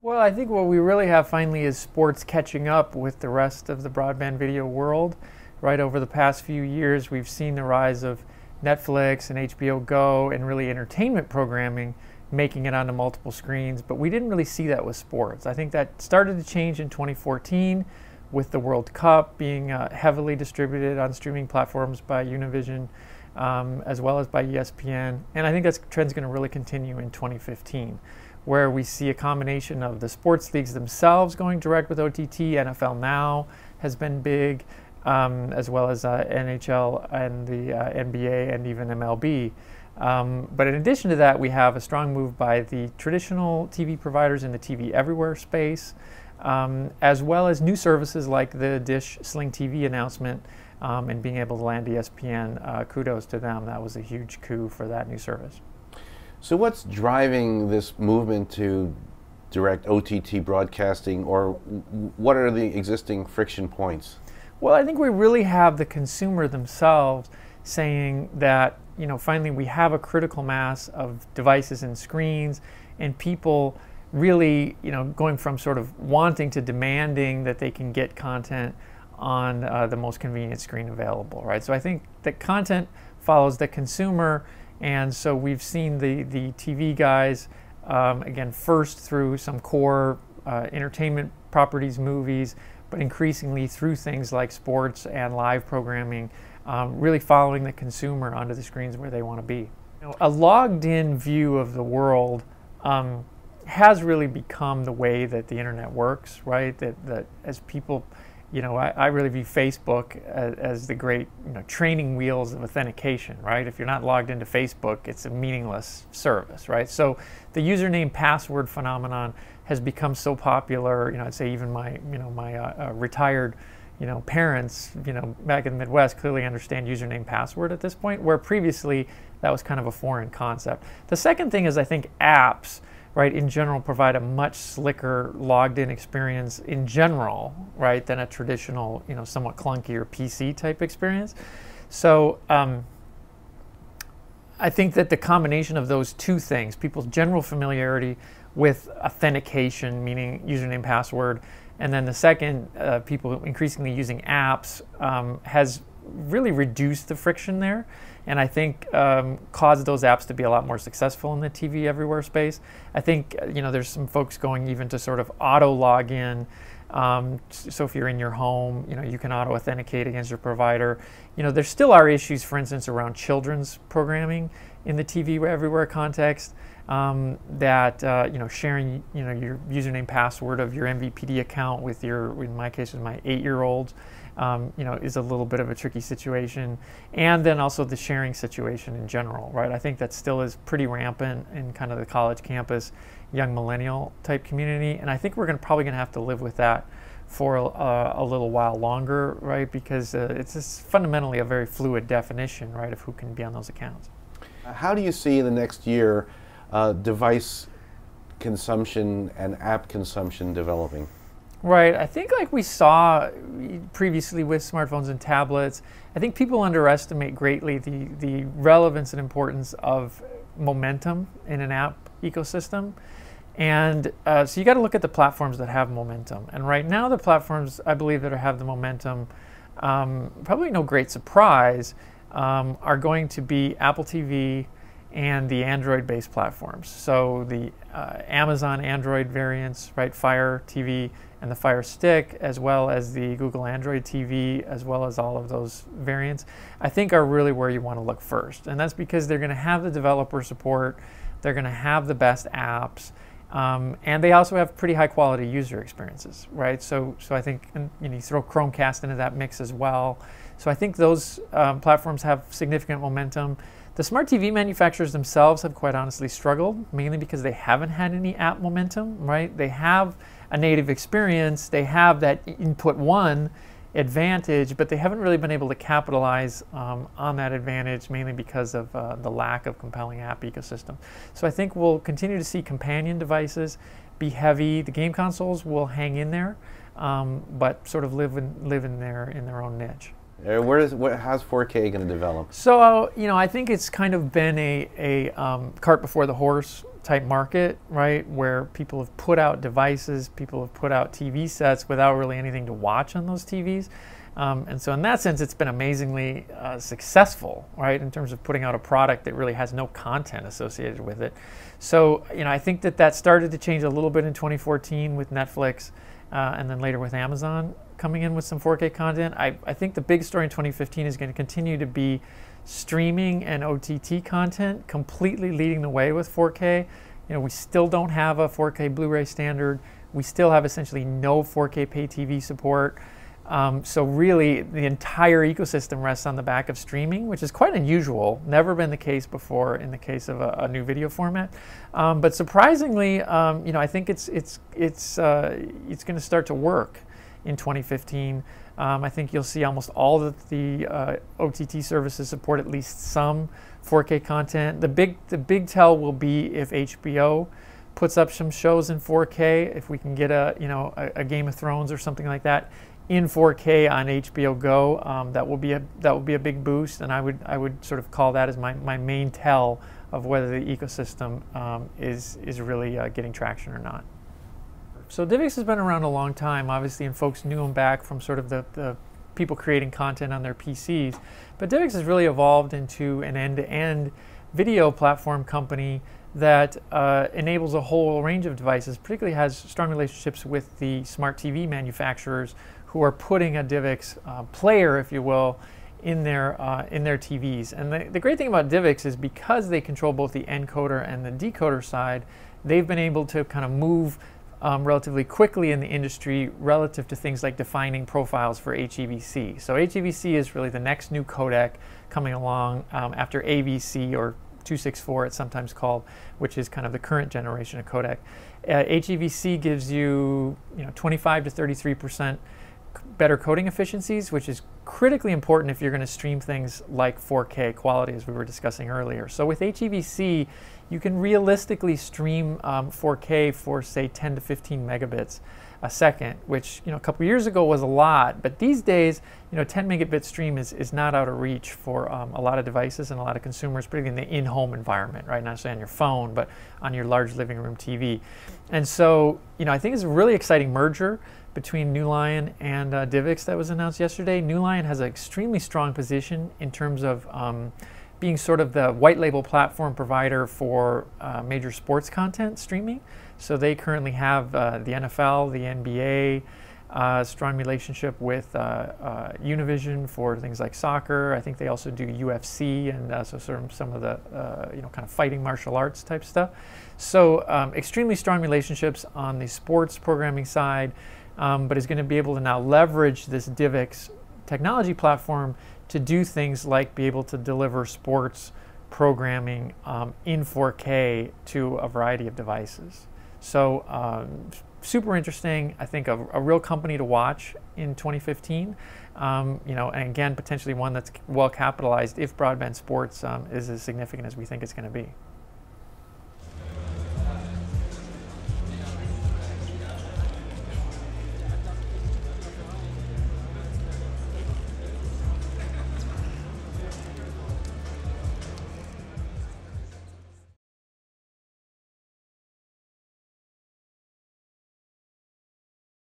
Well, I think what we really have finally is sports catching up with the rest of the broadband video world. Right over the past few years, we've seen the rise of Netflix and HBO Go and really entertainment programming making it onto multiple screens, but we didn't really see that with sports. I think that started to change in 2014 with the World Cup being heavily distributed on streaming platforms by Univision as well as by ESPN, and I think that trend's going to really continue in 2015, where we see a combination of the sports leagues themselves going direct with OTT. NFL Now has been big, as well as NHL and the NBA and even MLB. But in addition to that, we have a strong move by the traditional TV providers in the TV everywhere space, as well as new services like the Dish Sling TV announcement and being able to land ESPN. Kudos to them. That was a huge coup for that new service. So what's driving this movement to direct OTT broadcasting, or what are the existing friction points? Well, I think we really have the consumer themselves saying that, finally we have a critical mass of devices and screens, and people really, going from sort of wanting to demanding that they can get content on the most convenient screen available, right? So I think that content follows the consumer. And so we've seen the TV guys, again, first through some core entertainment properties, movies, but increasingly through things like sports and live programming, really following the consumer onto the screens where they want to be. A logged-in view of the world has really become the way that the internet works, right? That as people, I really view Facebook as the great training wheels of authentication, right? If you're not logged into Facebook, it's a meaningless service, right? So the username password phenomenon has become so popular. I'd say even my retired parents back in the Midwest clearly understand username password at this point, where previously that was kind of a foreign concept. The second thing is, I think apps, right, in general provide a much slicker logged-in experience in general, right, than a traditional, somewhat clunky or PC type experience. So I think that the combination of those two things, people's general familiarity with authentication, meaning username, password, and then the second, people increasingly using apps, has really reduced the friction there, and I think caused those apps to be a lot more successful in the TV everywhere space. I think there's some folks going even to sort of auto log in. So if you're in your home, you can auto authenticate against your provider. There still are issues, for instance, around children's programming in the TV everywhere context. That sharing your username password of your MVPD account with in my case with my 8-year-old, is a little bit of a tricky situation, and then also the sharing situation in general, right? I think that still is pretty rampant in kind of the college campus, young millennial type community, and I think we're probably going to have to live with that for a little while longer, right? Because it's just fundamentally a very fluid definition, right, of who can be on those accounts. How do you see in the next year device consumption and app consumption developing? Right. I think like we saw previously with smartphones and tablets, I think people underestimate greatly the relevance and importance of momentum in an app ecosystem. And so you got to look at the platforms that have momentum. And right now the platforms, I believe, that have the momentum, probably no great surprise, are going to be Apple TV and the Android-based platforms. So the Amazon Android variants, right, Fire TV and the Fire Stick, as well as the Google Android TV, as well as all of those variants, I think are really where you want to look first. And that's because they're going to have the developer support, they're going to have the best apps, and they also have pretty high quality user experiences, right? So I think, and you throw Chromecast into that mix as well. So I think those platforms have significant momentum. The smart TV manufacturers themselves have quite honestly struggled, mainly because they haven't had any app momentum, right? They have a native experience, they have that input one advantage, but they haven't really been able to capitalize on that advantage, mainly because of the lack of compelling app ecosystem. So I think we'll continue to see companion devices be heavy. The game consoles will hang in there, but sort of live in their own niche. How's 4K going to develop? So, I think it's kind of been a cart before the horse type market, right, where people have put out devices, people have put out TV sets without really anything to watch on those TVs. And so in that sense, it's been amazingly successful, right, in terms of putting out a product that really has no content associated with it. So, I think that started to change a little bit in 2014 with Netflix, and then later with Amazon coming in with some 4K content. I think the big story in 2015 is going to continue to be streaming and OTT content completely leading the way with 4K. We still don't have a 4K Blu-ray standard. We still have essentially no 4K pay TV support. So really, the entire ecosystem rests on the back of streaming, which is quite unusual. Never been the case before in the case of a new video format. But surprisingly, I think it's going to start to work in 2015. I think you'll see almost all of the OTT services support at least some 4K content. The big tell will be if HBO puts up some shows in 4K. If we can get a Game of Thrones or something like that in 4K on HBO Go, that will be a big boost, and I would sort of call that as my main tell of whether the ecosystem is really getting traction or not. So DivX has been around a long time, obviously, and folks knew them back from sort of the people creating content on their PCs. But DivX has really evolved into an end-to-end video platform company that enables a whole range of devices, particularly has strong relationships with the smart TV manufacturers who are putting a DivX player, if you will, in their TVs. And the great thing about DivX is because they control both the encoder and the decoder side, they've been able to kind of move relatively quickly in the industry relative to things like defining profiles for HEVC. So HEVC is really the next new codec coming along after AVC, or 264 it's sometimes called, which is kind of the current generation of codec. HEVC gives you 25 to 33% better coding efficiencies, which is critically important if you're going to stream things like 4K quality, as we were discussing earlier. So with HEVC, you can realistically stream 4K for, say, 10 to 15 megabits a second, which a couple years ago was a lot, but these days 10 megabit stream is not out of reach for a lot of devices and a lot of consumers, particularly in the in-home environment, right? Not just on your phone, but on your large living room TV. And so I think it's a really exciting merger between New Lion and DivX that was announced yesterday. New Lion has an extremely strong position in terms of being sort of the white label platform provider for major sports content streaming. So they currently have the NFL, the NBA, strong relationship with Univision for things like soccer. I think they also do UFC and so sort of some of the kind of fighting martial arts type stuff. So extremely strong relationships on the sports programming side, but is going to be able to now leverage this DivX technology platform to do things like be able to deliver sports programming in 4K to a variety of devices. So super interesting. I think a real company to watch in 2015. And again, potentially one that's well capitalized if broadband sports is as significant as we think it's going to be.